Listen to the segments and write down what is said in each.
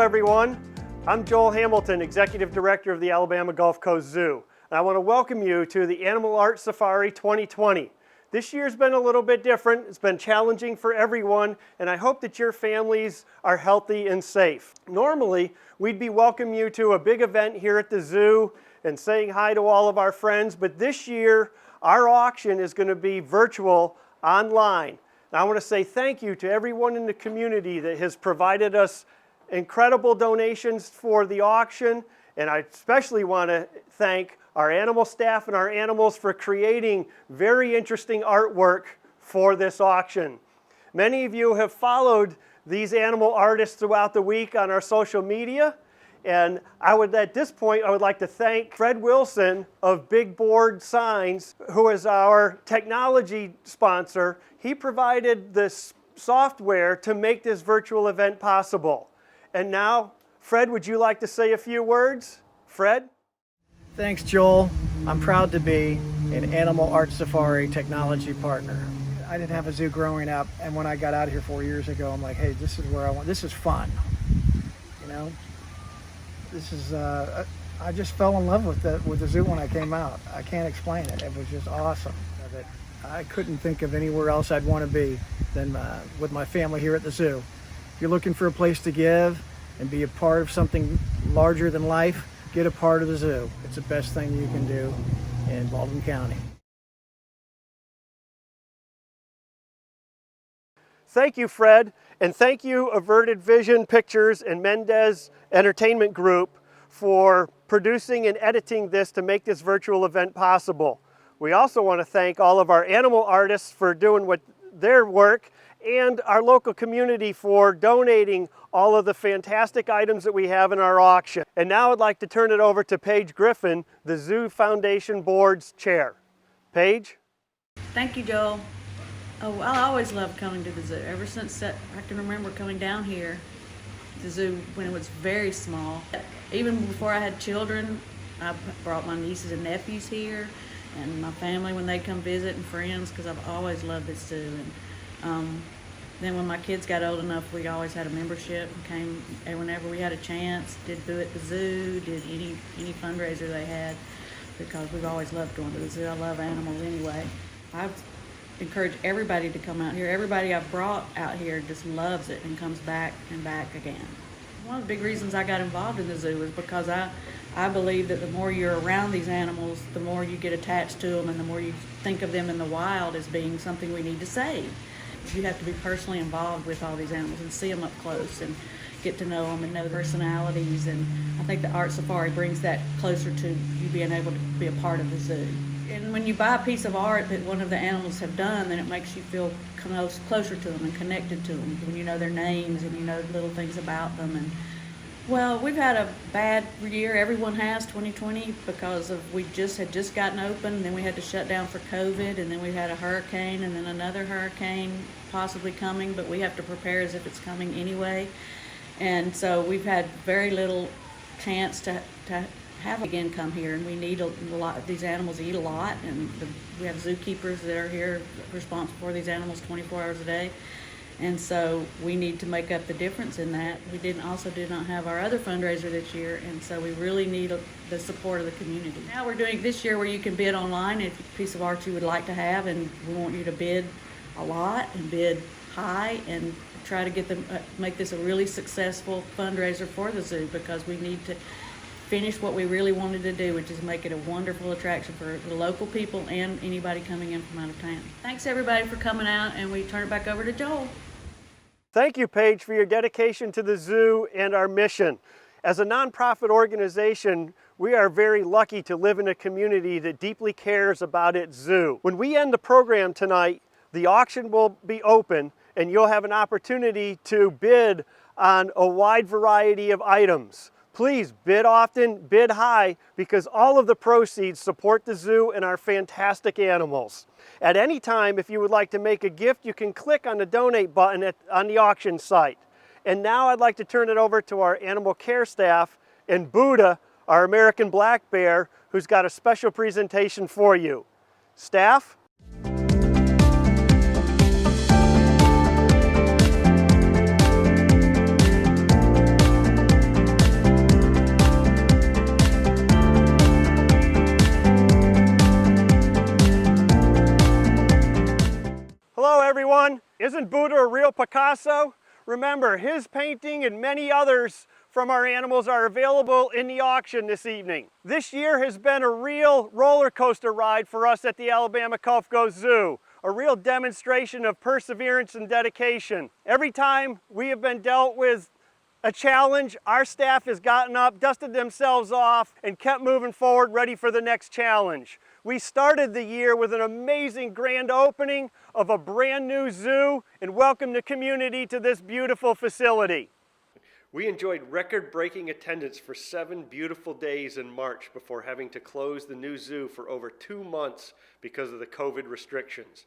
everyone. I'm Joel Hamilton, Executive Director of the Alabama Gulf Coast Zoo. And I want to welcome you to the Animal Art Safari 2020. This year's been a little bit different. It's been challenging for everyone, and I hope that your families are healthy and safe. Normally, we'd be welcoming you to a big event here at the zoo and saying hi to all of our friends, but this year, our auction is going to be virtual online. And I want to say thank you to everyone in the community that has provided us incredible donations for the auction, and I especially want to thank our animal staff and our animals for creating very interesting artwork for this auction. Many of you have followed these animal artists throughout the week on our social media, and at this point, I would like to thank Fred Wilson of Big Board Signs, who is our technology sponsor. He provided this software to make this virtual event possible. And now, Fred, would you like to say a few words? Fred? Thanks, Joel. I'm proud to be an Animal Art Safari technology partner. I didn't have a zoo growing up, and when I got out here 4 years ago, I'm like, hey, this is where I want, this is fun. You know, this is, I just fell in love with the zoo when I came out. I can't explain it. It was just awesome. I couldn't think of anywhere else I'd want to be than with my family here at the zoo. If you're looking for a place to give and be a part of something larger than life, get a part of the zoo. It's the best thing you can do in Baldwin County. Thank you, Fred, and thank you, Averted Vision Pictures and Mendez Entertainment Group, for producing and editing this to make this virtual event possible. We also want to thank all of our animal artists for doing their work, and our local community for donating all of the fantastic items that we have in our auction. And now I'd like to turn it over to Paige Griffin, the Zoo Foundation Board's chair. Paige? Thank you, Joel. Oh, I always loved coming to the zoo. Ever since I can remember coming down here, the zoo, when it was very small. Even before I had children, I brought my nieces and nephews here, and my family when they come visit, and friends, because I've always loved this zoo. And then when my kids got old enough, we always had a membership and came, and whenever we had a chance, did Boo at the Zoo, did any fundraiser they had, because we've always loved going to the zoo. I love animals anyway. I've encouraged everybody to come out here. Everybody I've brought out here just loves it and comes back and back again. One of the big reasons I got involved in the zoo is because I believe that the more you're around these animals, the more you get attached to them, and the more you think of them in the wild as being something we need to save. You have to be personally involved with all these animals and see them up close and get to know them and know their personalities, and I think the Art Safari brings that closer to you being able to be a part of the zoo. And when you buy a piece of art that one of the animals have done, then it makes you feel closer to them and connected to them when you know their names and you know little things about them. And well, we've had a bad year, everyone has, 2020, because we had just gotten open, and then we had to shut down for COVID, and then we had a hurricane, and then another hurricane possibly coming, but we have to prepare as if it's coming anyway. And so we've had very little chance to have again come here, and we need a lot. These animals eat a lot, and we have zookeepers that are here responsible for these animals 24 hours a day. And so we need to make up the difference in that. We did not have our other fundraiser this year, and so we really need the support of the community. Now we're doing this year where you can bid online if a piece of art you would like to have, and we want you to bid a lot and bid high and try to get them make this a really successful fundraiser for the zoo, because we need to finish what we really wanted to do, which is make it a wonderful attraction for the local people and anybody coming in from out of town. Thanks everybody for coming out, and we turn it back over to Joel. Thank you, Paige, for your dedication to the zoo and our mission. As a nonprofit organization, we are very lucky to live in a community that deeply cares about its zoo. When we end the program tonight, the auction will be open, and you'll have an opportunity to bid on a wide variety of items. Please bid often, bid high, because all of the proceeds support the zoo and our fantastic animals. At any time, if you would like to make a gift, you can click on the donate button on the auction site. And now I'd like to turn it over to our animal care staff and Buddha, our American black bear, who's got a special presentation for you. Staff? everyone. Isn't Buddha a real Picasso? Remember, his painting and many others from our animals are available in the auction this evening. This year has been a real roller coaster ride for us at the Alabama Gulf Coast Zoo, a real demonstration of perseverance and dedication. Every time we have been dealt with a challenge, our staff has gotten up, dusted themselves off, and kept moving forward, ready for the next challenge. We started the year with an amazing grand opening of a brand new zoo and welcomed the community to this beautiful facility. We enjoyed record-breaking attendance for 7 beautiful days in March before having to close the new zoo for over 2 months because of the COVID restrictions.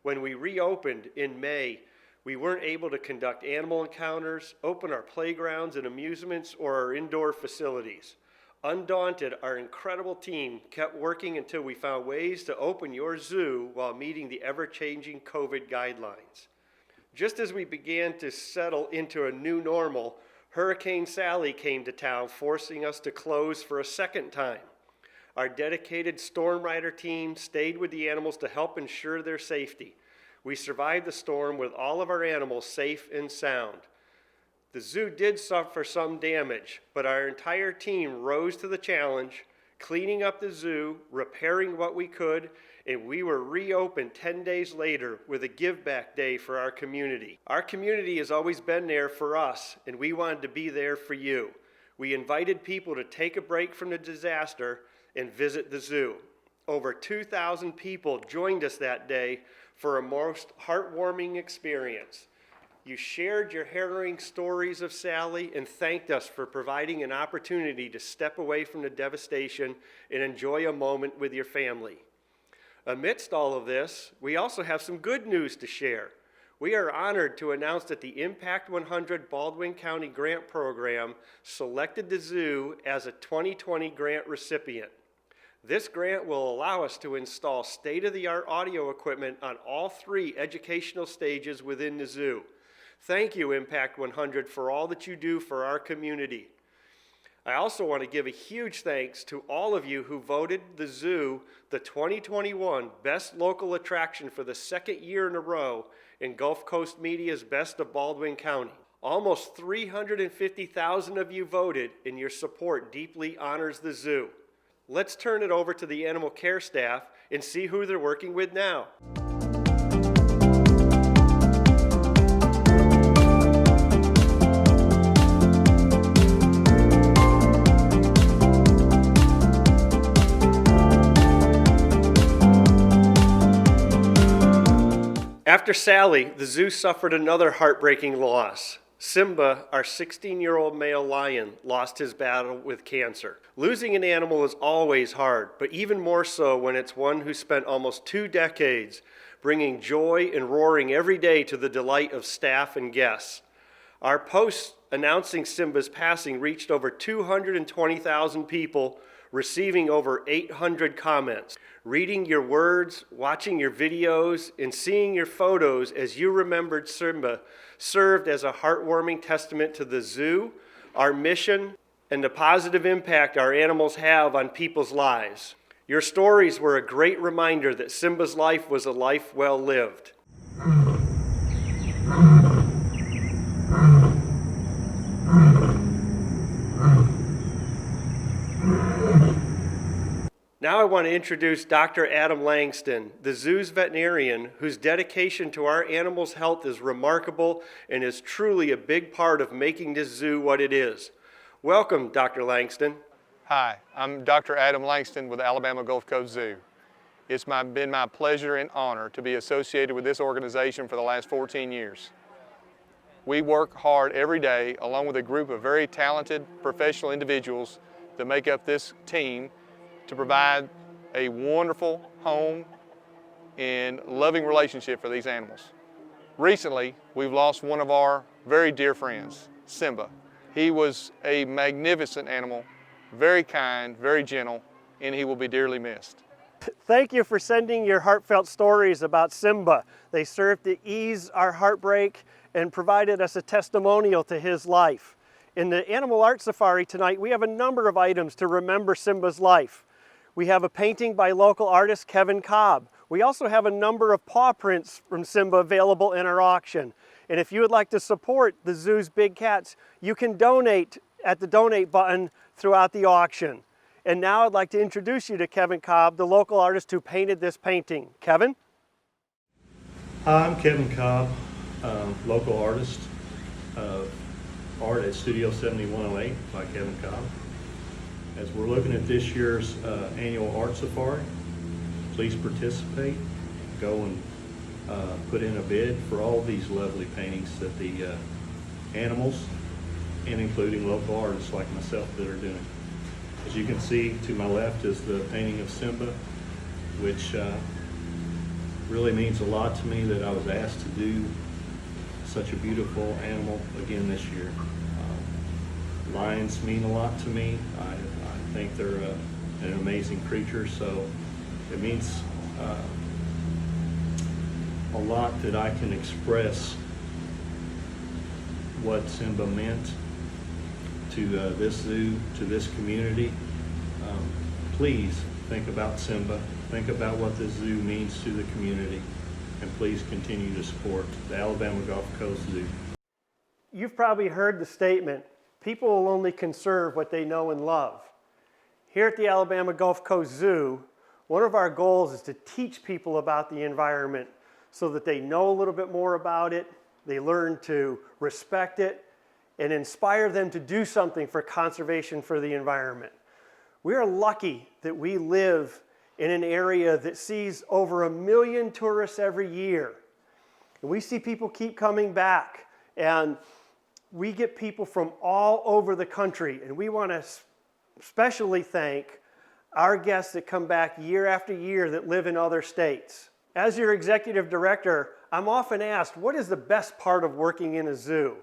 When we reopened in May, we weren't able to conduct animal encounters, open our playgrounds and amusements, or our indoor facilities. Undaunted, our incredible team kept working until we found ways to open your zoo while meeting the ever-changing COVID guidelines. Just as we began to settle into a new normal, Hurricane Sally came to town, forcing us to close for a second time. Our dedicated Storm Rider team stayed with the animals to help ensure their safety. We survived the storm with all of our animals safe and sound. The zoo did suffer some damage, but our entire team rose to the challenge, cleaning up the zoo, repairing what we could, and we were reopened 10 days later with a give back day for our community. Our community has always been there for us, and we wanted to be there for you. We invited people to take a break from the disaster and visit the zoo. Over 2,000 people joined us that day for a most heartwarming experience. You shared your harrowing stories of Sally and thanked us for providing an opportunity to step away from the devastation and enjoy a moment with your family. Amidst all of this, we also have some good news to share. We are honored to announce that the Impact 100 Baldwin County Grant Program selected the zoo as a 2020 grant recipient. This grant will allow us to install state-of-the-art audio equipment on all 3 educational stages within the zoo. Thank you, Impact 100, for all that you do for our community. I also want to give a huge thanks to all of you who voted the zoo the 2021 Best Local Attraction for the 2nd year in a row in Gulf Coast Media's Best of Baldwin County. Almost 350,000 of you voted, and your support deeply honors the zoo. Let's turn it over to the animal care staff and see who they're working with now. After Sally, the zoo suffered another heartbreaking loss. Simba, our 16-year-old male lion, lost his battle with cancer. Losing an animal is always hard, but even more so when it's one who spent almost 2 decades bringing joy and roaring every day to the delight of staff and guests. Our post announcing Simba's passing reached over 220,000 people, receiving over 800 comments. Reading your words, watching your videos, and seeing your photos as you remembered Simba served as a heartwarming testament to the zoo, our mission, and the positive impact our animals have on people's lives. Your stories were a great reminder that Simba's life was a life well lived. Now I want to introduce Dr. Adam Langston, the zoo's veterinarian, whose dedication to our animals' health is remarkable and is truly a big part of making this zoo what it is. Welcome, Dr. Langston. Hi, I'm Dr. Adam Langston with Alabama Gulf Coast Zoo. It's been my pleasure and honor to be associated with this organization for the last 14 years. We work hard every day along with a group of very talented professional individuals that make up this team to provide a wonderful home and loving relationship for these animals. Recently, we've lost one of our very dear friends, Simba. He was a magnificent animal, very kind, very gentle, and he will be dearly missed. Thank you for sending your heartfelt stories about Simba. They served to ease our heartbreak and provided us a testimonial to his life. In the Animal Art Safari tonight, we have a number of items to remember Simba's life. We have a painting by local artist Kevin Cobb. We also have a number of paw prints from Simba available in our auction. And if you would like to support the zoo's big cats, you can donate at the donate button throughout the auction. And now I'd like to introduce you to Kevin Cobb, the local artist who painted this painting. Kevin? Hi, I'm Kevin Cobb, local artist. Art at Studio 7108 by Kevin Cobb. As we're looking at this year's annual art safari, please participate. Go and put in a bid for all these lovely paintings that the animals and including local artists like myself that are doing. As you can see to my left is the painting of Simba, which really means a lot to me that I was asked to do such a beautiful animal again this year. Lions mean a lot to me. I think they're an amazing creature, so it means a lot that I can express what Simba meant to this zoo, to this community. Please think about Simba, think about what this zoo means to the community, and please continue to support the Alabama Gulf Coast Zoo. You've probably heard the statement, people will only conserve what they know and love. Here at the Alabama Gulf Coast Zoo, one of our goals is to teach people about the environment so that they know a little bit more about it, they learn to respect it, and inspire them to do something for conservation for the environment. We are lucky that we live in an area that sees over 1 million tourists every year. And we see people keep coming back, and we get people from all over the country, and we want to especially thank our guests that come back year after year that live in other states. As your executive director, I'm often asked, what is the best part of working in a zoo?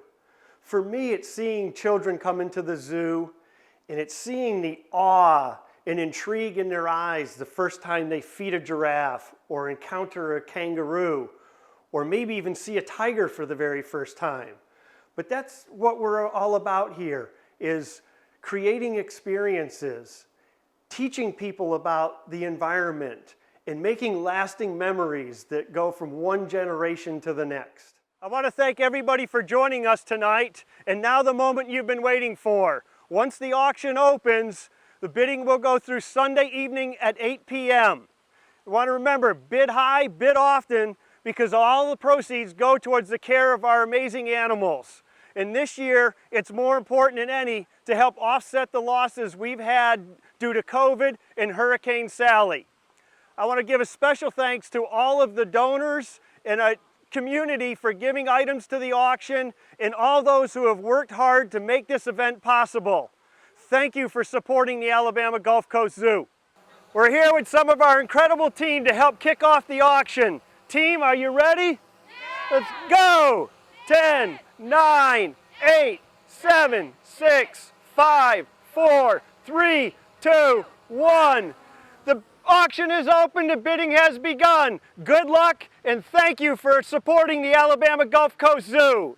For me, it's seeing children come into the zoo, and it's seeing the awe and intrigue in their eyes the first time they feed a giraffe or encounter a kangaroo, or maybe even see a tiger for the very first time. But that's what we're all about here, is creating experiences, teaching people about the environment, and making lasting memories that go from one generation to the next. I want to thank everybody for joining us tonight, and now the moment you've been waiting for. Once the auction opens, the bidding will go through Sunday evening at 8 p.m. You want to remember, bid high, bid often, because all the proceeds go towards the care of our amazing animals. And this year, it's more important than any to help offset the losses we've had due to COVID and Hurricane Sally. I want to give a special thanks to all of the donors and a community for giving items to the auction, and all those who have worked hard to make this event possible. Thank you for supporting the Alabama Gulf Coast Zoo. We're here with some of our incredible team to help kick off the auction. Team, are you ready? Yeah. Let's go! 10, 9, 8, 7, 6, 5, 4, 3, 2, 1. The auction is open, the bidding has begun. Good luck, and thank you for supporting the Alabama Gulf Coast Zoo.